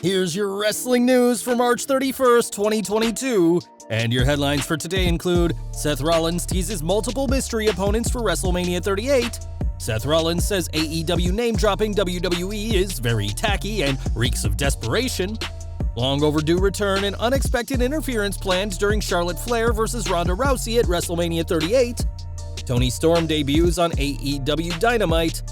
Here's your wrestling news for March 31st, 2022, and your headlines for today include Seth Rollins teases multiple mystery opponents for WrestleMania 38, Seth Rollins says AEW name-dropping WWE is very tacky and reeks of desperation, long-overdue return and unexpected interference planned during Charlotte Flair vs. Ronda Rousey at WrestleMania 38, Toni Storm debuts on AEW Dynamite,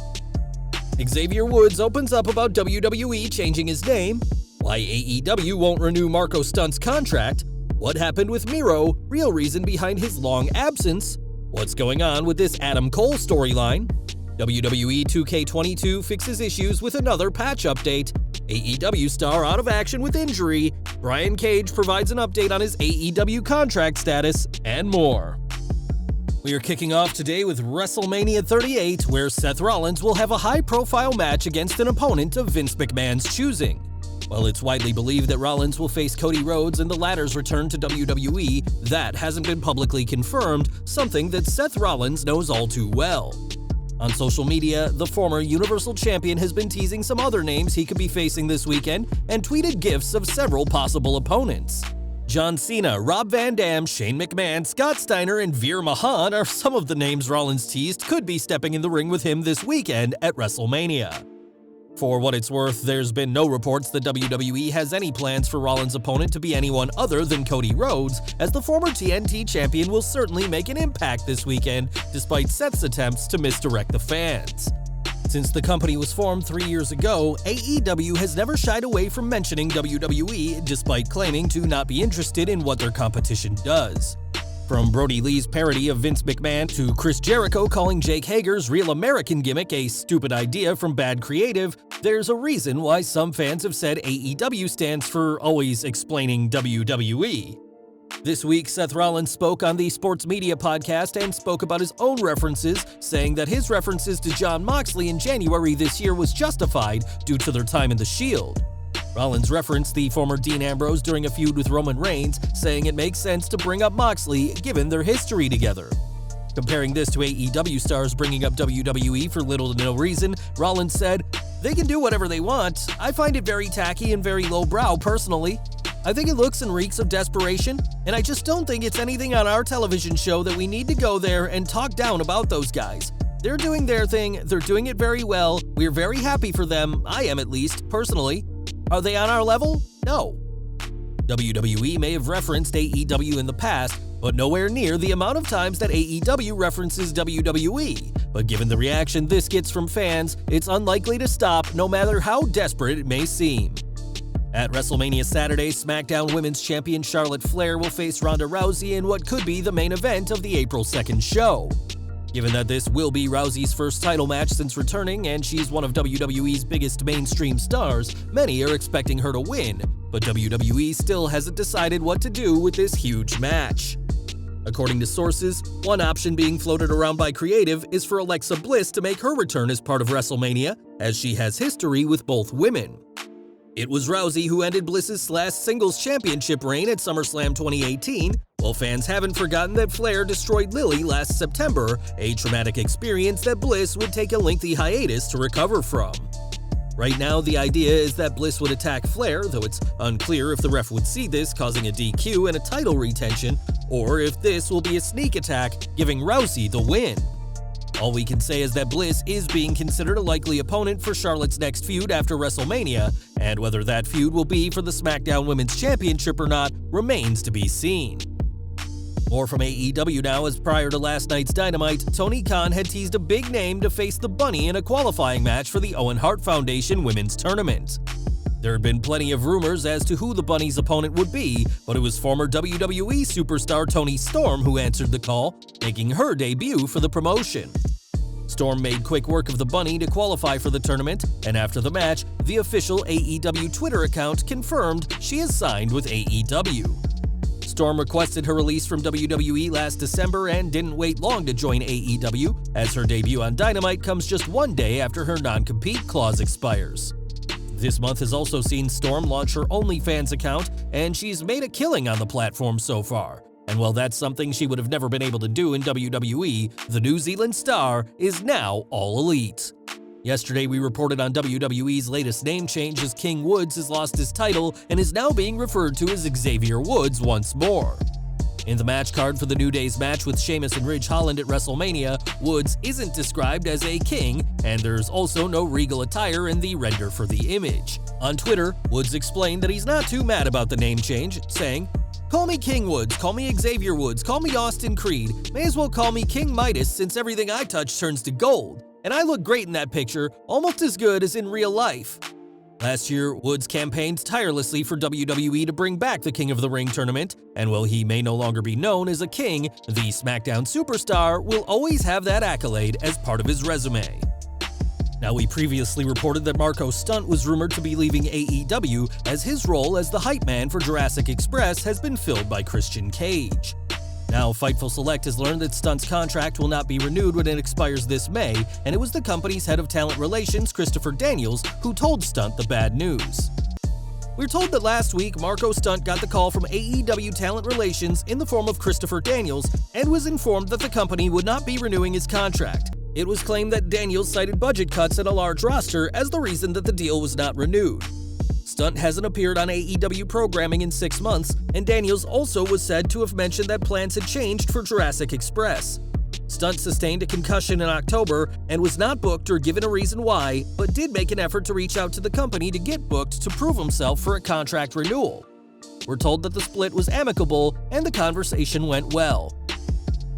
Xavier Woods opens up about WWE changing his name, why AEW won't renew Marko Stunt's contract, what happened with MIRO, real reason behind his long absence, what's going on with this Adam Cole storyline, WWE 2K22 fixes issues with another patch update, AEW star out of action with injury, Brian Cage provides an update on his AEW contract status, and more. We are kicking off today with WrestleMania 38, where Seth Rollins will have a high-profile match against an opponent of Vince McMahon's choosing. While it's widely believed that Rollins will face Cody Rhodes in the latter's return to WWE, that hasn't been publicly confirmed, something that Seth Rollins knows all too well. On social media, the former Universal Champion has been teasing some other names he could be facing this weekend and tweeted gifs of several possible opponents. John Cena, Rob Van Dam, Shane McMahon, Scott Steiner, and Veer Mahaan are some of the names Rollins teased could be stepping in the ring with him this weekend at WrestleMania. For what it's worth, there's been no reports that WWE has any plans for Rollins' opponent to be anyone other than Cody Rhodes, as the former TNT champion will certainly make an impact this weekend, despite Seth's attempts to misdirect the fans. Since the company was formed 3 years ago, AEW has never shied away from mentioning WWE, despite claiming to not be interested in what their competition does. From Brody Lee's parody of Vince McMahon to Chris Jericho calling Jake Hager's Real American gimmick a stupid idea from bad creative, there's a reason why some fans have said AEW stands for always explaining WWE. This week, Seth Rollins spoke on the Sports Media podcast and spoke about his own references, saying that his references to Jon Moxley in January this year was justified due to their time in the Shield. Rollins referenced the former Dean Ambrose during a feud with Roman Reigns, saying it makes sense to bring up Moxley given their history together. Comparing this to AEW stars bringing up WWE for little to no reason, Rollins said, "They can do whatever they want. I find it very tacky and very lowbrow personally. I think it looks and reeks of desperation, and I just don't think it's anything on our television show that we need to go there and talk down about those guys. They're doing their thing, they're doing it very well, we're very happy for them, I am at least, personally. Are they on our level? No." WWE may have referenced AEW in the past, but nowhere near the amount of times that AEW references WWE. But given the reaction this gets from fans, it's unlikely to stop no matter how desperate it may seem. At WrestleMania Saturday, SmackDown Women's Champion Charlotte Flair will face Ronda Rousey in what could be the main event of the April 2nd show. Given that this will be Rousey's first title match since returning and she's one of WWE's biggest mainstream stars, many are expecting her to win, but WWE still hasn't decided what to do with this huge match. According to sources, one option being floated around by creative is for Alexa Bliss to make her return as part of WrestleMania, as she has history with both women. It was Rousey who ended Bliss's last singles championship reign at SummerSlam 2018, while fans haven't forgotten that Flair destroyed Lily last September, a traumatic experience that Bliss would take a lengthy hiatus to recover from. Right now, the idea is that Bliss would attack Flair, though it's unclear if the ref would see this causing a DQ and a title retention, or if this will be a sneak attack, giving Rousey the win. All we can say is that Bliss is being considered a likely opponent for Charlotte's next feud after WrestleMania, and whether that feud will be for the SmackDown Women's Championship or not remains to be seen. More from AEW now, as prior to last night's Dynamite, Tony Khan had teased a big name to face the Bunny in a qualifying match for the Owen Hart Foundation Women's Tournament. There had been plenty of rumors as to who the Bunny's opponent would be, but it was former WWE superstar Toni Storm who answered the call, making her debut for the promotion. Storm made quick work of the Bunny to qualify for the tournament, and after the match, the official AEW Twitter account confirmed she is signed with AEW. Storm requested her release from WWE last December and didn't wait long to join AEW, as her debut on Dynamite comes just one day after her non-compete clause expires. This month has also seen Storm launch her OnlyFans account, and she's made a killing on the platform so far. And while that's something she would have never been able to do in WWE, the New Zealand star is now all elite. Yesterday, we reported on WWE's latest name change as King Woods has lost his title and is now being referred to as Xavier Woods once more. In the match card for the New Day's match with Sheamus and Ridge Holland at WrestleMania, Woods isn't described as a king, and there's also no regal attire in the render for the image. On Twitter, Woods explained that he's not too mad about the name change, saying, "Call me King Woods, call me Xavier Woods, call me Austin Creed, may as well call me King Midas since everything I touch turns to gold. And I look great in that picture, almost as good as in real life." Last year, Woods campaigned tirelessly for WWE to bring back the King of the Ring tournament, and while he may no longer be known as a king, the SmackDown superstar will always have that accolade as part of his resume. Now, we previously reported that Marko Stunt was rumored to be leaving AEW as his role as the hype man for Jurassic Express has been filled by Christian Cage. Now, Fightful Select has learned that Stunt's contract will not be renewed when it expires this May, and it was the company's head of talent relations, Christopher Daniels, who told Stunt the bad news. We're told that last week, Marko Stunt got the call from AEW Talent Relations in the form of Christopher Daniels and was informed that the company would not be renewing his contract. It was claimed that Daniels cited budget cuts and a large roster as the reason that the deal was not renewed. Stunt hasn't appeared on AEW programming in 6 months, and Daniels also was said to have mentioned that plans had changed for Jurassic Express. Stunt sustained a concussion in October and was not booked or given a reason why, but did make an effort to reach out to the company to get booked to prove himself for a contract renewal. We're told that the split was amicable and the conversation went well.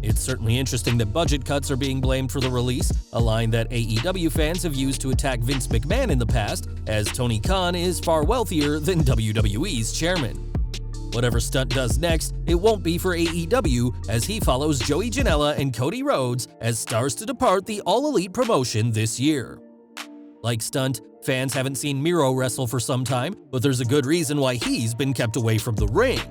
It's certainly interesting that budget cuts are being blamed for the release, a line that AEW fans have used to attack Vince McMahon in the past, as Tony Khan is far wealthier than WWE's chairman. Whatever Stunt does next, it won't be for AEW, as he follows Joey Janela and Cody Rhodes as stars to depart the All Elite promotion this year. Like Stunt, fans haven't seen MIRO wrestle for some time, but there's a good reason why he's been kept away from the ring.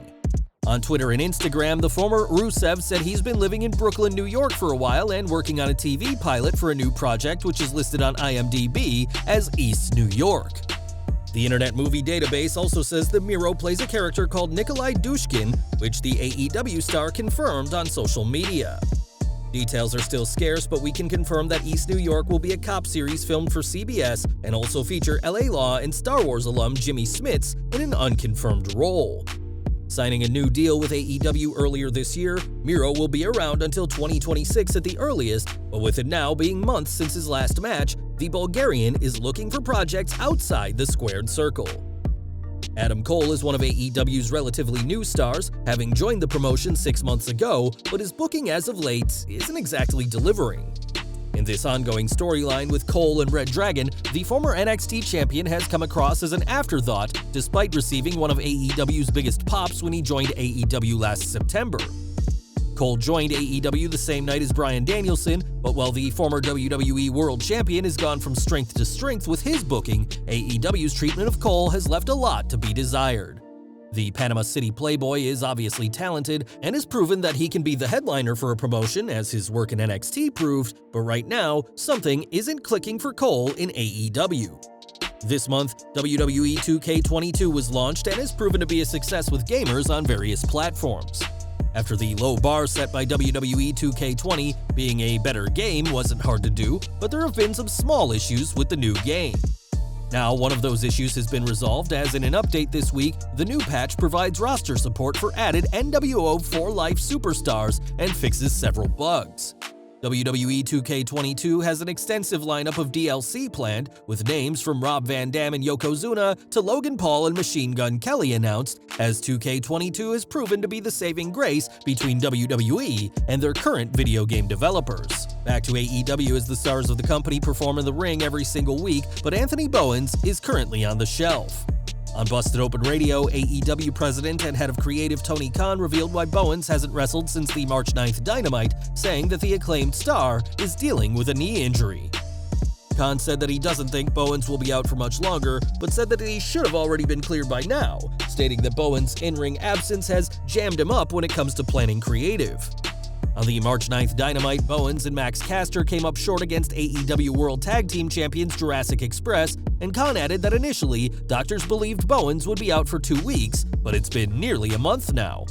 On Twitter and Instagram, the former Rusev said he's been living in Brooklyn, New York for a while and working on a TV pilot for a new project which is listed on IMDb as East New York. The Internet Movie Database also says that Miro plays a character called Nikolai Dushkin, which the AEW star confirmed on social media. Details are still scarce, but we can confirm that East New York will be a cop series filmed for CBS and also feature LA Law and Star Wars alum Jimmy Smits in an unconfirmed role. Signing a new deal with AEW earlier this year, Miro will be around until 2026 at the earliest, but with it now being months since his last match, the Bulgarian is looking for projects outside the squared circle. Adam Cole is one of AEW's relatively new stars, having joined the promotion 6 months ago, but his booking as of late isn't exactly delivering. In this ongoing storyline with Cole and Red Dragon, the former NXT champion has come across as an afterthought despite receiving one of AEW's biggest pops when he joined AEW last September. Cole joined AEW the same night as Bryan Danielson, but while the former WWE World Champion has gone from strength to strength with his booking, AEW's treatment of Cole has left a lot to be desired. The Panama City Playboy is obviously talented and has proven that he can be the headliner for a promotion, as his work in NXT proved, but right now, something isn't clicking for Cole in AEW. This month, WWE 2K22 was launched and has proven to be a success with gamers on various platforms. After the low bar set by WWE 2K20, being a better game wasn't hard to do, but there have been some small issues with the new game. Now, one of those issues has been resolved, as in an update this week, the new patch provides roster support for added NWO For Life superstars and fixes several bugs. WWE 2K22 has an extensive lineup of DLC planned, with names from Rob Van Dam and Yokozuna to Logan Paul and Machine Gun Kelly announced, as 2K22 has proven to be the saving grace between WWE and their current video game developers. Back to AEW, as the stars of the company perform in the ring every single week, but Anthony Bowens is currently on the shelf. On Busted Open Radio, AEW president and head of creative Tony Khan revealed why Bowens hasn't wrestled since the March 9th Dynamite, saying that the acclaimed star is dealing with a knee injury. Khan said that he doesn't think Bowens will be out for much longer, but said that he should have already been cleared by now, stating that Bowens' in-ring absence has jammed him up when it comes to planning creative. On the March 9th Dynamite, Bowens and Max Caster came up short against AEW World Tag Team Champions Jurassic Express, and Khan added that initially, doctors believed Bowens would be out for 2 weeks, but it's been nearly a month now.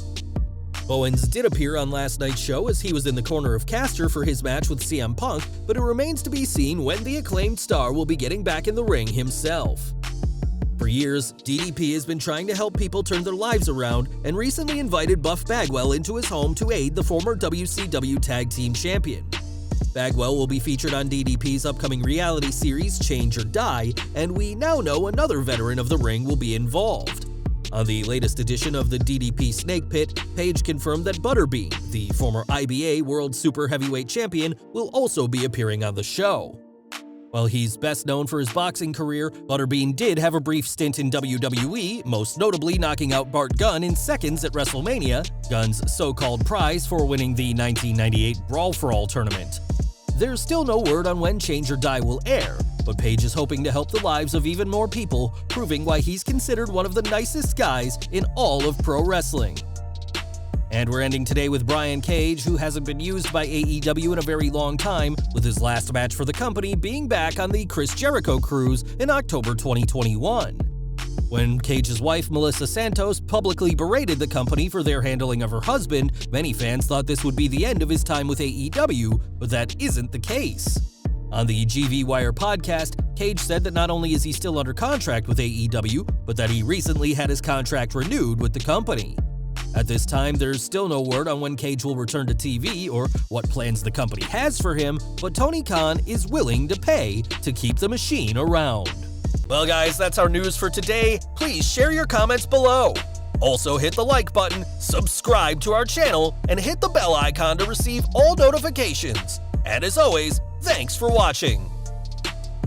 Owens did appear on last night's show as he was in the corner of Caster for his match with CM Punk, but it remains to be seen when the acclaimed star will be getting back in the ring himself. For years, DDP has been trying to help people turn their lives around and recently invited Buff Bagwell into his home to aid the former WCW Tag Team Champion. Bagwell will be featured on DDP's upcoming reality series Change or Die, and we now know another veteran of the ring will be involved. On the latest edition of the DDP Snake Pit, Page confirmed that Butterbean, the former IBA World Super Heavyweight Champion, will also be appearing on the show. While he's best known for his boxing career, Butterbean did have a brief stint in WWE, most notably knocking out Bart Gunn in seconds at WrestleMania, Gunn's so-called prize for winning the 1998 Brawl for All tournament. There's still no word on when Change or Die will air, but Page is hoping to help the lives of even more people, proving why he's considered one of the nicest guys in all of pro wrestling. And we're ending today with Brian Cage, who hasn't been used by AEW in a very long time, with his last match for the company being back on the Chris Jericho cruise in October 2021. When Cage's wife, Melissa Santos, publicly berated the company for their handling of her husband, many fans thought this would be the end of his time with AEW, but that isn't the case. On the GV Wire podcast, Cage said that not only is he still under contract with AEW, but that he recently had his contract renewed with the company. At this time, there's still no word on when Cage will return to TV or what plans the company has for him, but Tony Khan is willing to pay to keep the machine around. Well guys, that's our news for today. Please share your comments below. Also hit the like button, subscribe to our channel, and hit the bell icon to receive all notifications. And as always, thanks for watching.